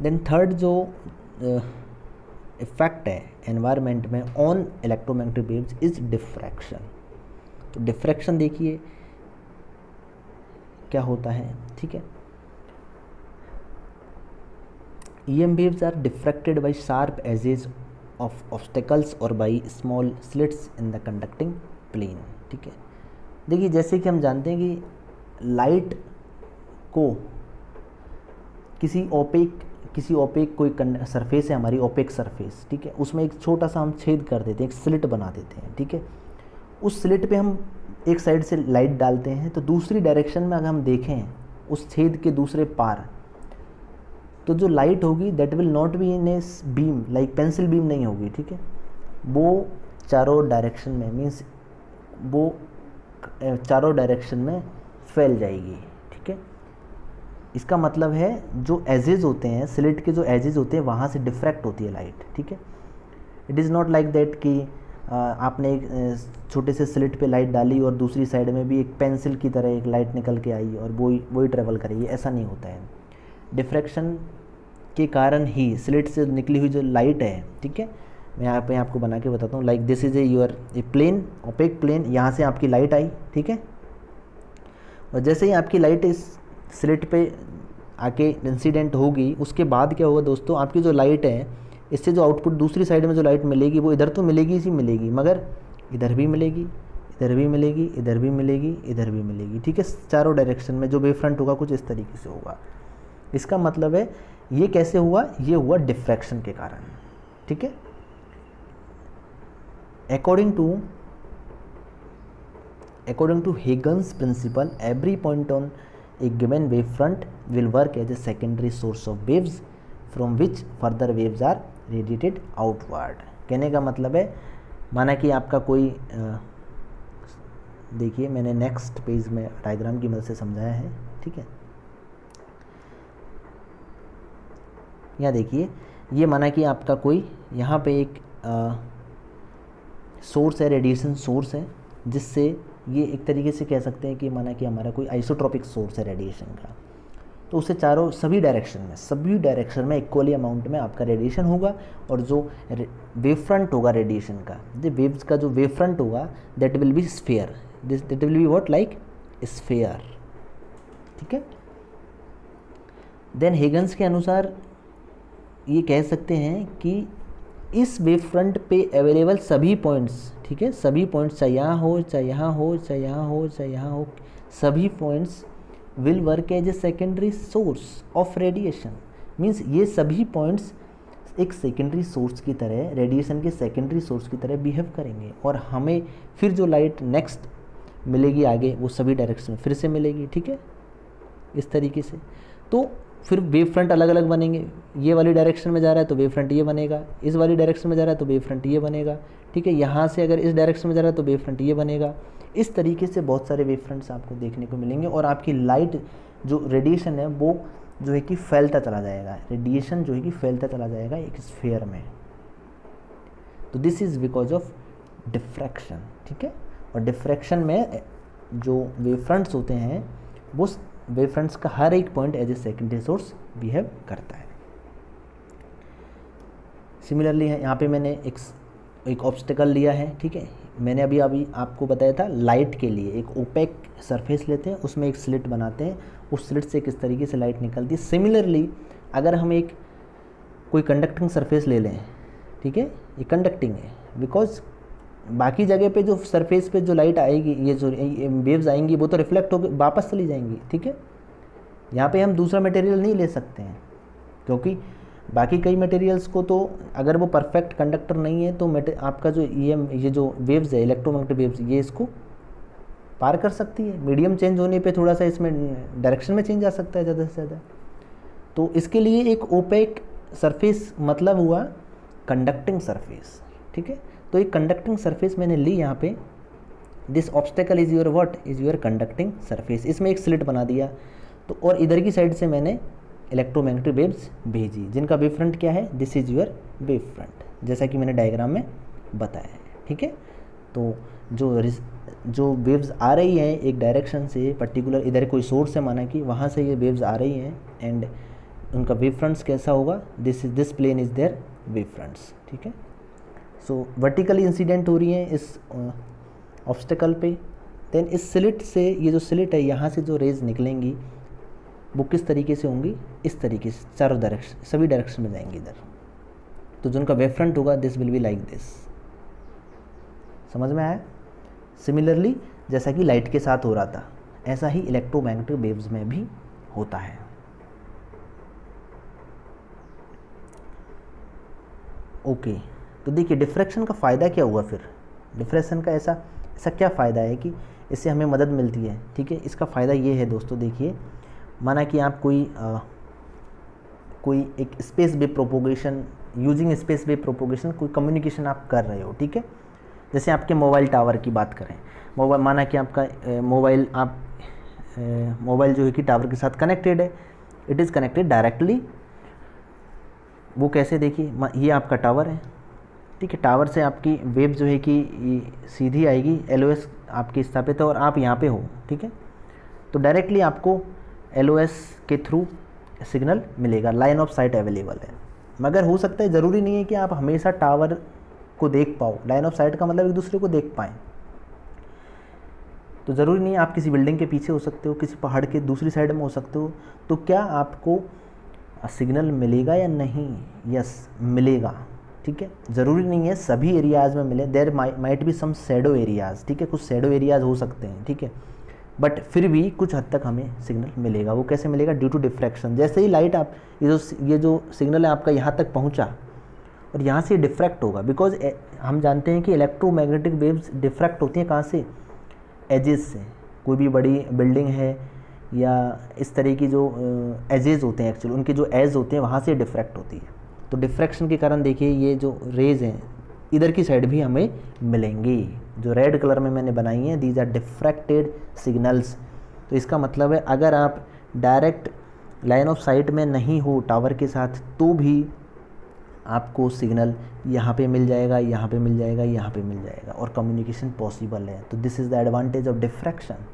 Then third जो effect है environment में on electromagnetic waves is diffraction. तो डिफ्रैक्शन देखिए क्या होता है, ठीक है। EM waves are diffracted by sharp edges of obstacles or by small slits in the conducting plane, ठीक है। देखिए जैसे कि हम जानते हैं कि लाइट को किसी ओपेक कोई सरफेस है हमारी, ओपेक सरफेस, ठीक है, उसमें एक छोटा सा हम छेद कर देते हैं, एक स्लिट बना देते हैं, ठीक है। उस स्लिट पे हम एक साइड से लाइट डालते हैं, तो दूसरी डायरेक्शन में अगर हम देखें उस छेद के दूसरे पार, तो जो लाइट होगी that will not be in a beam, like pencil beam नहीं होगी, ठीक है। वो चारों डायरेक्शन में, मीन्स वो चारों डायरेक्शन में फैल जाएगी, ठीक है। इसका मतलब है जो एजेस होते हैं, स्लिट के जो एजेस होते हैं वहाँ से डिफ्रैक्ट होती है लाइट, ठीक है। It is not like that कि आपने एक छोटे से स्लिट पे लाइट डाली और दूसरी साइड में भी एक पेंसिल की तरह एक लाइट निकल के आई और वही ट्रेवल करेगी, ऐसा नहीं होता है। डिफ्रैक्शन के कारण ही स्लिट से निकली हुई जो लाइट है, ठीक है, मैं यहाँ पे आपको बना के बताता हूँ। Like this is a plane, opaque plane, यहाँ से आपकी लाइट आई, ठीक है, और जैसे ही आपकी लाइट इस स्लिट पे आके इंसिडेंट होगी, उसके बाद क्या होगा दोस्तों, आपकी जो लाइट है इससे जो आउटपुट दूसरी साइड में जो लाइट मिलेगी वो इधर तो मिलेगी ही मिलेगी, मगर इधर भी मिलेगी, इधर भी मिलेगी, इधर भी मिलेगी, इधर भी मिलेगी, ठीक है। चारों डायरेक्शन में जो वेव फ्रंट होगा कुछ इस तरीके से होगा। इसका मतलब है ये कैसे हुआ, ये हुआ डिफ्रैक्शन के कारण, ठीक है। According to Huygens principle, every point on a given wave front will work as a secondary source of waves from which further waves are radiated outward। कहने का मतलब है, माना कि आपका कोई देखिए मैंने नेक्स्ट पेज में डायग्राम की मदद से समझाया है, ठीक है। यहाँ देखिए, ये माना कि आपका कोई यहाँ पे एक सोर्स है, रेडिएशन सोर्स है, जिससे ये एक तरीके से कह सकते हैं कि माना कि हमारा कोई आइसोट्रोपिक सोर्स है रेडिएशन का, तो उससे चारों सभी डायरेक्शन में इक्वली अमाउंट में आपका रेडिएशन होगा, और जो वेव फ्रंट होगा रेडिएशन का, जो वेव्स का जो वेव फ्रंट होगा that will be sphere, that will be what, like sphere, ठीक है। देन हिगन्स के अनुसार ये कह सकते हैं कि इस वेव फ्रंट पे अवेलेबल सभी पॉइंट्स, ठीक है, सभी पॉइंट्स, चाहे यहाँ हो, चाहे यहाँ हो, चाहे यहाँ हो, चाहे यहाँ हो, सभी points will work as a secondary source of radiation. Means ये सभी पॉइंट्स एक सेकेंडरी सोर्स की तरह, रेडिएशन के सेकेंडरी सोर्स की तरह बिहेव करेंगे, और हमें फिर जो लाइट नेक्स्ट मिलेगी आगे वो सभी डायरेक्शन में फिर से मिलेगी, ठीक है, इस तरीके से। तो फिर वेव फ्रंट अलग अलग बनेंगे, ये वाली डायरेक्शन में जा रहा है तो वेव फ्रंट ये बनेगा, इस वाली डायरेक्शन में जा रहा है तो वेव फ्रंट ये बनेगा, ठीक है। यहाँ से अगर इस डायरेक्शन में जा रहा है तो वेव फ्रंट ये बनेगा। इस तरीके से बहुत सारे वेव फ्रंट्स आपको देखने को मिलेंगे, और आपकी लाइट जो रेडिएशन है वो जो है कि फैलता चला जाएगा, रेडिएशन जो है कि फैलता चला जाएगा एक स्फीयर में। तो this is because of diffraction, ठीक है। और डिफ्रैक्शन में जो वेव फ्रंट्स होते हैं वो वेव फ्रंट्स का हर एक point as a secondary source behave करता है। सिमिलरली यहाँ पे मैंने एक ऑब्स्टेकल लिया है, ठीक है। मैंने अभी आपको बताया था लाइट के लिए एक ओपेक सरफेस लेते हैं, उसमें एक स्लिट बनाते हैं, उस स्लिट से किस तरीके से लाइट निकलती है। सिमिलरली अगर हम एक कोई कंडक्टिंग सरफेस ले लें, ठीक है, ये कंडक्टिंग है, बिकॉज बाकी जगह पे जो सरफेस पे जो लाइट आएगी, ये जो वेव्स आएंगी वो तो रिफ्लेक्ट होकर वापस चली जाएंगी, ठीक है। यहाँ पे हम दूसरा मटेरियल नहीं ले सकते हैं, क्योंकि बाकी कई मटेरियल्स को तो अगर वो परफेक्ट कंडक्टर नहीं है तो आपका जो ये जो वेव्स है, इलेक्ट्रोमैग्नेटिक वेव्स, ये इसको पार कर सकती है। मीडियम चेंज होने पे थोड़ा सा इसमें डायरेक्शन में चेंज आ सकता है ज़्यादा से ज़्यादा। तो इसके लिए एक ओपेक सरफेस मतलब हुआ कंडक्टिंग सरफेस, ठीक है। तो एक कंडक्टिंग सरफेस मैंने ली यहाँ पे, this obstacle is your what, is your conducting surface. इसमें एक स्लिट बना दिया, तो और इधर की साइड से मैंने इलेक्ट्रोमैग्नेटिक वेव्स भेजी, जिनका वेव फ्रंट क्या है, this is your wave front, जैसा कि मैंने डायग्राम में बताया है, ठीक है। तो जो वेव्स आ रही हैं एक डायरेक्शन से पर्टिकुलर, इधर कोई सोर्स है माना कि वहाँ से ये वेव्स आ रही हैं, एंड उनका वेव फ्रंट्स कैसा होगा, this plane is their wave fronts, ठीक है। सो वर्टिकली इंसिडेंट हो रही है इस ऑब्स्टेकल पे, देन इस स्लिट से, ये जो स्लिट है यहाँ से जो रेज निकलेंगी वो किस तरीके से होंगी, इस तरीके से चारों डायरेक्शन, सभी डायरेक्शन में जाएंगी इधर। तो जो उनका वेव फ्रंट होगा this will be like this. समझ में आया? सिमिलरली जैसा कि लाइट के साथ हो रहा था, ऐसा ही इलेक्ट्रोमैग्नेटिक वेव्स में भी होता है। ओके, तो देखिए डिफ्रैक्शन का फ़ायदा क्या हुआ फिर। डिफ्रैक्शन का ऐसा क्या फ़ायदा है कि इससे हमें मदद मिलती है, ठीक है। इसका फ़ायदा ये है दोस्तों, देखिए माना कि आप कोई एक space wave propagation, using space wave propagation कोई कम्युनिकेशन आप कर रहे हो, ठीक है। जैसे आपके मोबाइल टावर की बात करें, मोबाइल माना कि आपका मोबाइल जो है कि टावर के साथ कनेक्टेड है, इट इज़ कनेक्टेड डायरेक्टली। वो कैसे, देखिए ये आपका टावर है, ठीक है। टावर से आपकी वेव जो है कि सीधी आएगी, LOS आपकी स्थापित है और आप यहाँ पे हो, ठीक है। तो डायरेक्टली आपको LOS के थ्रू सिग्नल मिलेगा, लाइन ऑफ साइट अवेलेबल है। मगर हो सकता है, ज़रूरी नहीं है कि आप हमेशा टावर को देख पाओ। लाइन ऑफ साइट का मतलब एक दूसरे को देख पाएँ, तो ज़रूरी नहीं है। आप किसी बिल्डिंग के पीछे हो सकते हो, किसी पहाड़ के दूसरी साइड में हो सकते हो, तो क्या आपको सिग्नल मिलेगा या नहीं? यस, मिलेगा, ठीक है। ज़रूरी नहीं है सभी एरियाज़ में मिले, there might be some shadow areas, ठीक है। कुछ शैडो एरियाज़ हो सकते हैं, ठीक है, बट फिर भी कुछ हद तक हमें सिग्नल मिलेगा। वो कैसे मिलेगा? Due to diffraction. जैसे ही लाइट आप ये जो सिग्नल है आपका यहाँ तक पहुँचा और यहाँ से डिफ्रैक्ट होगा, बिकॉज हम जानते हैं कि इलेक्ट्रोमैग्नेटिक वेव्स डिफ्रैक्ट होती हैं कहाँ से? एजेस से। कोई भी बड़ी बिल्डिंग है या इस तरह की जो एजेस होते हैं, एक्चुअली उनके जो एज होते हैं वहाँ से डिफ्रैक्ट होती है। तो डिफ्रैक्शन के कारण देखिए ये जो रेज हैं इधर की साइड भी हमें मिलेंगी, जो रेड कलर में मैंने बनाई हैं, दीज आर डिफ्रैक्टेड सिग्नल्स। तो इसका मतलब है अगर आप डायरेक्ट लाइन ऑफ साइट में नहीं हो टावर के साथ, तो भी आपको सिग्नल यहाँ पे मिल जाएगा, यहाँ पे मिल जाएगा, यहाँ पे मिल जाएगा और कम्युनिकेशन पॉसिबल है। तो this is the advantage of diffraction.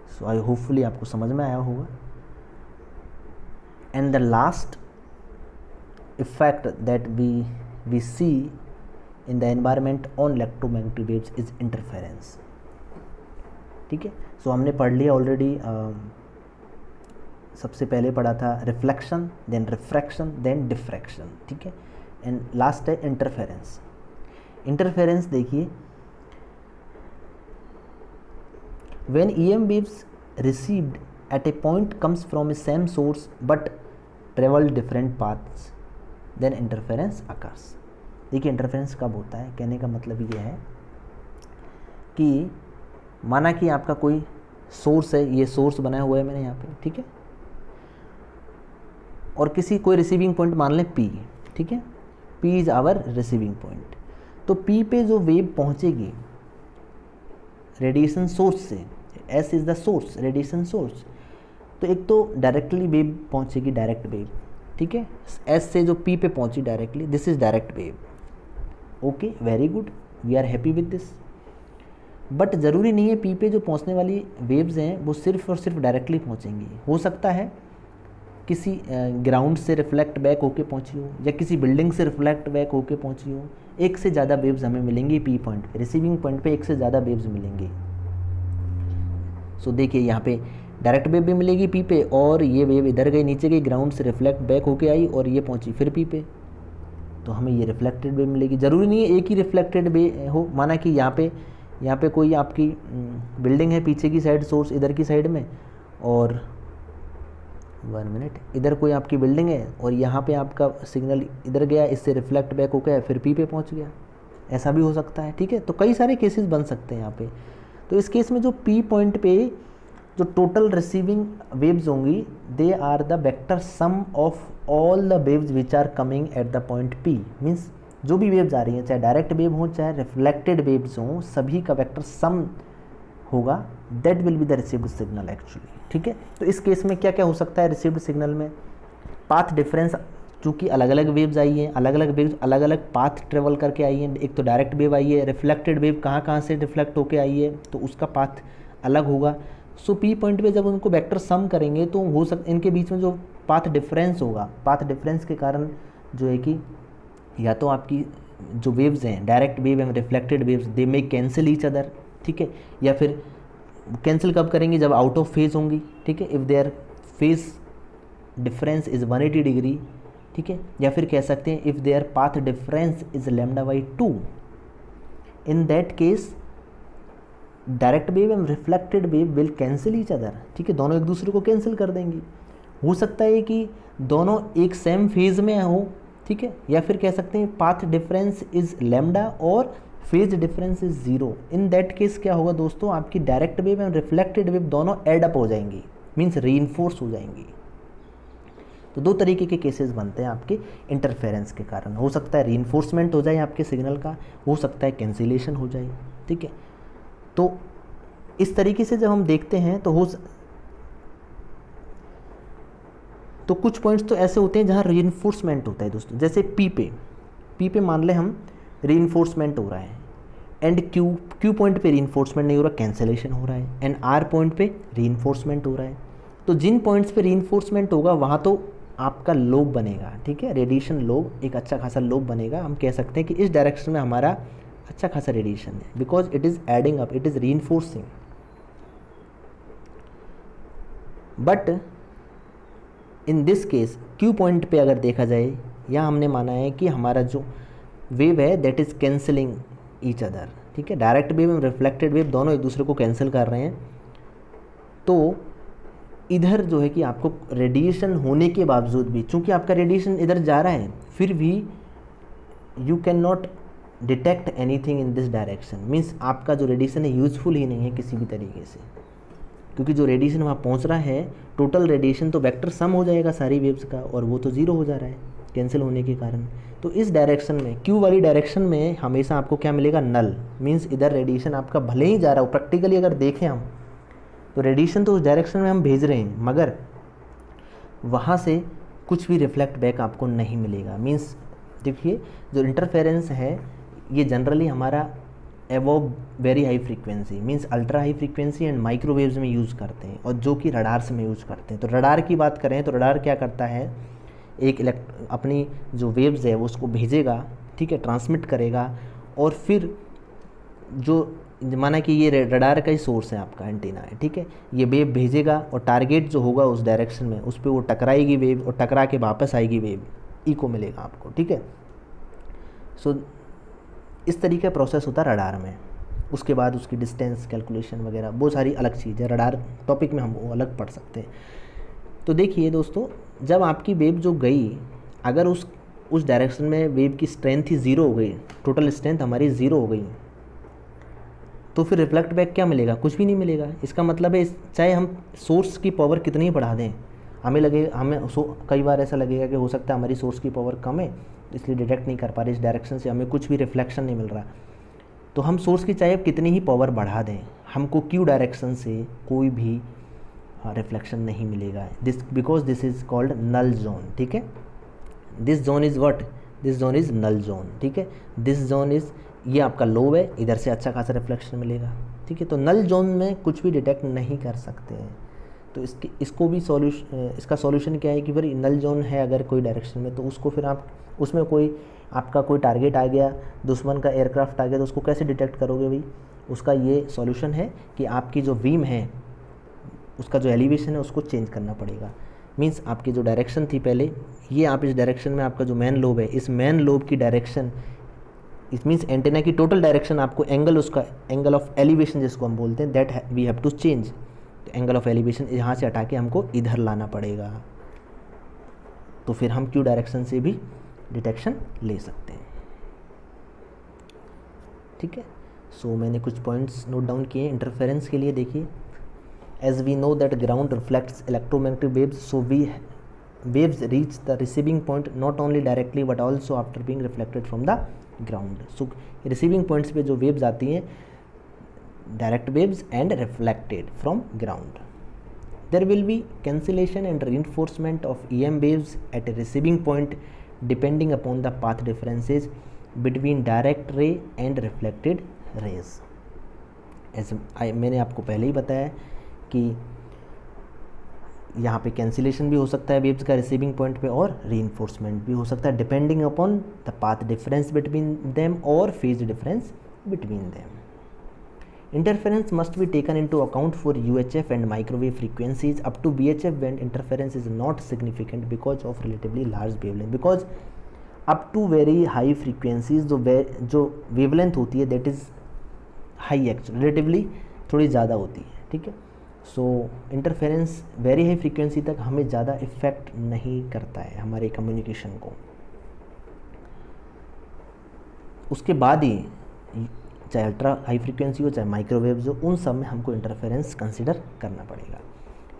So I hopefully आपको समझ में आया होगा। And the last effect that we see in the environment on electromagnetic waves is interference, ठीक है। सो हमने पढ़ लिया ऑलरेडी, सबसे पहले पढ़ा था reflection, then refraction, then diffraction, ठीक है। एंड लास्ट है इंटरफेरेंस। इंटरफेरेंस देखिए, when EM waves received at a point comes from a same source but travel different paths, then interference occurs। देखिए इंटरफेरेंस कब होता है, कहने का मतलब ये है कि माना कि आपका कोई सोर्स है, ये सोर्स बनाया हुआ है मैंने यहाँ पे, ठीक है, और कोई रिसीविंग पॉइंट मान लें P, ठीक है। P is our receiving point. तो P पे जो वेव पहुँचेगी रेडिएशन सोर्स से, S is the source, radiation source, तो एक तो डायरेक्टली वेव पहुँचेगी, डायरेक्ट वेव, ठीक है। S से जो P पे पहुँची directly, this is direct wave. Okay, very good, we are happy with this. But ज़रूरी नहीं है P पे जो पहुँचने वाली वेव्स हैं वो सिर्फ और सिर्फ डायरेक्टली पहुँचेंगी। हो सकता है किसी ग्राउंड से रिफ्लेक्ट बैक होके पहुँची हो या किसी बिल्डिंग से रिफ्लेक्ट बैक होके पहुँची हो। एक से ज़्यादा वेव्स हमें मिलेंगी P पॉइंट पे, रिसीविंग पॉइंट पे एक से ज़्यादा वेव्स मिलेंगी। सो देखिए यहाँ पे डायरेक्ट वेव भी मिलेगी P पे, और ये वेव इधर गई, नीचे गई, ग्राउंड से रिफ्लेक्ट बैक होके आई और ये पहुँची फिर P पे, तो हमें ये रिफ्लेक्टेड वेव मिलेगी। ज़रूरी नहीं है एक ही रिफ्लेक्टेड वेव हो। माना कि यहाँ पे कोई आपकी बिल्डिंग है पीछे की साइड, सोर्स इधर की साइड में, और 1 मिनट, इधर कोई आपकी बिल्डिंग है और यहाँ पे आपका सिग्नल इधर गया, इससे रिफ्लेक्ट बैक हो गया, फिर P पे पहुँच गया। ऐसा भी हो सकता है, ठीक है। तो कई सारे केसेस बन सकते हैं यहाँ पे। तो इस केस में जो P पॉइंट पे जो टोटल रिसीविंग वेव्स होंगी, they are the vector sum of all the waves which are coming at the point P। Means जो भी वेव्स आ रही हैं, चाहे डायरेक्ट वेव हो चाहे रिफ्लेक्टेड वेव्स हों, सभी का वेक्टर सम होगा, that will be the received signal actually, ठीक है। तो इस केस में क्या क्या हो सकता है रिसीव्ड सिग्नल में? पाथ डिफरेंस, चूँकि अलग अलग वेव्स आई हैं, अलग अलग वेव्स अलग अलग पाथ ट्रेवल करके आई हैं। एक तो डायरेक्ट वेव आई है, रिफ्लेक्टेड वेव कहाँ से रिफ्लेक्ट होके आई है, तो उसका पाथ अलग होगा। सो पी पॉइंट पे जब उनको वेक्टर सम करेंगे तो हो सकता इनके बीच में जो पाथ डिफरेंस होगा, पाथ डिफरेंस के कारण जो है कि या तो आपकी जो वेव्स हैं, direct wave and reflected waves, they may cancel each other, ठीक है, या फिर कैंसिल कब करेंगे, जब आउट ऑफ फेज होंगी, ठीक है, if their phase difference is 180 degree, ठीक है, या फिर कह सकते हैं if their path difference is λ/2, in that case direct wave and reflected wave will cancel each other, ठीक है, दोनों एक दूसरे को कैंसिल कर देंगी। हो सकता है कि दोनों एक सेम फेज में हो, ठीक है, या फिर कह सकते हैं पाथ डिफरेंस इज लैम्डा और phase difference is 0। In that case क्या होगा दोस्तों, आपकी direct wave and reflected wave दोनों एड अप हो जाएंगी, मीन्स रीइंफोर्स हो जाएंगी। तो दो तरीके के केसेस बनते हैं आपके इंटरफेरेंस के कारण। हो सकता है रीइंफोर्समेंट हो जाए आपके सिग्नल का, हो सकता है कैंसिलेशन हो जाए, ठीक है। तो इस तरीके से जब हम देखते हैं तो कुछ पॉइंट्स तो ऐसे होते हैं जहाँ रीइंफोर्समेंट होता है दोस्तों, जैसे पी पे मान ले हम रीइंफोर्समेंट हो रहा है, एंड क्यू पॉइंट पे रीइंफोर्समेंट नहीं हो रहा, कैंसिलेशन हो रहा है, एंड आर पॉइंट पे रीइंफोर्समेंट हो रहा है। तो जिन पॉइंट्स पे रीइंफोर्समेंट होगा वहाँ तो आपका लोब बनेगा, ठीक है, रेडिएशन लोब, एक अच्छा खासा लोब बनेगा। हम कह सकते हैं कि इस डायरेक्शन में हमारा अच्छा खासा रेडिएशन है, because it is adding up, it is reinforcing. But in this case Q point पे अगर देखा जाए, या हमने माना है कि हमारा जो वेव है that is cancelling each other, ठीक है, डायरेक्ट वेव और रिफ्लेक्टेड वेव दोनों एक दूसरे को कैंसिल कर रहे हैं। तो इधर जो है कि आपको रेडिएशन होने के बावजूद भी, चूंकि आपका रेडिएशन इधर जा रहा है, फिर भी you can not detect anything in this direction, means आपका जो रेडिएशन है यूजफुल ही नहीं है किसी भी तरीके से, क्योंकि जो रेडिएशन वहाँ पहुँच रहा है, टोटल रेडिएशन तो वेक्टर सम हो जाएगा सारी वेव्स का, और वो तो 0 हो जा रहा है कैंसिल होने के कारण। तो इस डायरेक्शन में, क्यू वाली डायरेक्शन में हमेशा आपको क्या मिलेगा, नल, मीन्स इधर रेडिएशन आपका भले ही जा रहा हो, प्रैक्टिकली अगर देखें हम तो रेडिएशन तो उस डायरेक्शन में हम भेज रहे हैं, मगर वहाँ से कुछ भी रिफ्लेक्ट बैक आपको नहीं मिलेगा। मीन्स देखिए जो इंटरफेरेंस है ये जनरली हमारा above very high frequency, means ultra high frequency and microwaves में यूज़ करते हैं, और जो कि रडार्स में यूज़ करते हैं। तो रडार की बात करें तो रडार क्या करता है, एक अपनी जो वेव्स है वो उसको भेजेगा, ठीक है, ट्रांसमिट करेगा, और फिर जो माना कि ये रडार का ही सोर्स है, आपका एंटीना है, ठीक है, ये वेव भेजेगा और टारगेट जो होगा उस डायरेक्शन में उस पर वो टकराएगी वेव, और टकरा के वापस आएगी वेव, इको मिलेगा आपको, ठीक है। सो इस तरीके का प्रोसेस होता है रडार में। उसके बाद उसकी डिस्टेंस कैलकुलेशन वगैरह बहुत सारी अलग चीज़ है, रडार टॉपिक में हम वो अलग पढ़ सकते हैं। तो देखिए दोस्तों, जब आपकी वेव जो गई, अगर उस डायरेक्शन में वेव की स्ट्रेंथ ही 0 हो गई, टोटल स्ट्रेंथ हमारी 0 हो गई, तो फिर रिफ्लेक्ट बैक क्या मिलेगा, कुछ भी नहीं मिलेगा। इसका मतलब है चाहे हम सोर्स की पावर कितनी ही बढ़ा दें, कई बार ऐसा लगेगा कि हो सकता है हमारी सोर्स की पावर कम है, इसलिए डिटेक्ट नहीं कर पा रहे इस डायरेक्शन से, हमें कुछ भी रिफ्लेक्शन नहीं मिल रहा। तो हम सोर्स की चाहे कितनी ही पावर बढ़ा दें, हमको क्यू डायरेक्शन से कोई भी रिफ्लेक्शन नहीं मिलेगा, because this is called null zone, ठीक है। This zone is what, this zone is null zone, ठीक है। दिस जोन इज़, ये आपका लोब है, इधर से अच्छा खासा रिफ्लेक्शन मिलेगा, ठीक है। तो नल जोन में कुछ भी डिटेक्ट नहीं कर सकते हैं। तो इसको भी इसका सॉल्यूशन क्या है कि फिर नल जोन है अगर कोई डायरेक्शन में, तो उसको फिर आप उसमें आपका कोई टारगेट आ गया, दुश्मन का एयरक्राफ्ट आ गया, तो उसको कैसे डिटेक्ट करोगे भाई। उसका ये सॉल्यूशन है कि आपकी जो बीम है उसका जो एलिवेशन है उसको चेंज करना पड़ेगा। मीन्स आपकी जो डायरेक्शन थी पहले, ये आप इस डायरेक्शन में आपका जो मेन लोब है, इस मेन लोब की डायरेक्शन, इट मीन्स एंटेना की टोटल डायरेक्शन आपको उसका एंगल ऑफ एलिवेशन जिसको हम बोलते हैं, that we have to change. Angle of elevation यहाँ से हटा के हमको इधर लाना पड़ेगा, तो फिर हम क्यू डायरेक्शन से भी डिटेक्शन ले सकते हैं, ठीक है। सो मैंने कुछ पॉइंट्स नोट डाउन किए इंटरफेरेंस के लिए। देखिए, as we know that ground reflects electromagnetic waves, so waves reach the receiving point not only directly but also after being reflected from the ground. So receiving points पे जो waves आती हैं, direct waves and reflected from ground. There will be cancellation and reinforcement of EM waves at a receiving point depending upon the path differences between direct ray and reflected rays. मैंने आपको पहले ही बताया कि यहाँ पे cancellation भी हो सकता है वेव्स का रिसीविंग पॉइंट पे और रीइंफोर्समेंट भी हो सकता है depending upon the path difference between them और phase difference between them. Interference must be taken into account for UHF and microwave frequencies up to VHF when interference is not significant because of relatively large wavelength. Because up to very high frequencies जो wavelength होती है that is high actually relatively थोड़ी ज़्यादा होती है, ठीक है. सो interference very high frequency तक हमें ज़्यादा इफ़ेक्ट नहीं करता है हमारे कम्युनिकेशन को. उसके बाद ही चाहे अल्ट्रा हाई फ्रीक्वेंसी हो चाहे माइक्रोवेव्स हो, उन सब में हमको इंटरफेरेंस कंसिडर करना पड़ेगा.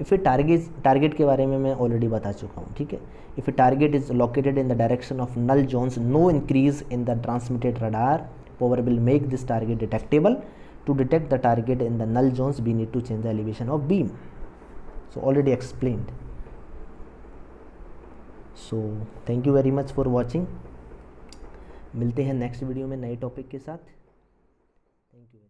इफ़ ए टारगेट के बारे में मैं ऑलरेडी बता चुका हूँ, ठीक है. If a target is located in the direction of null zones, no increase in the transmitted radar power will make this target detectable. To detect the target in the null zones, we need to change the elevation of beam. So already explained. So thank you very much for watching. मिलते हैं next video में नए topic के साथ. Thank you.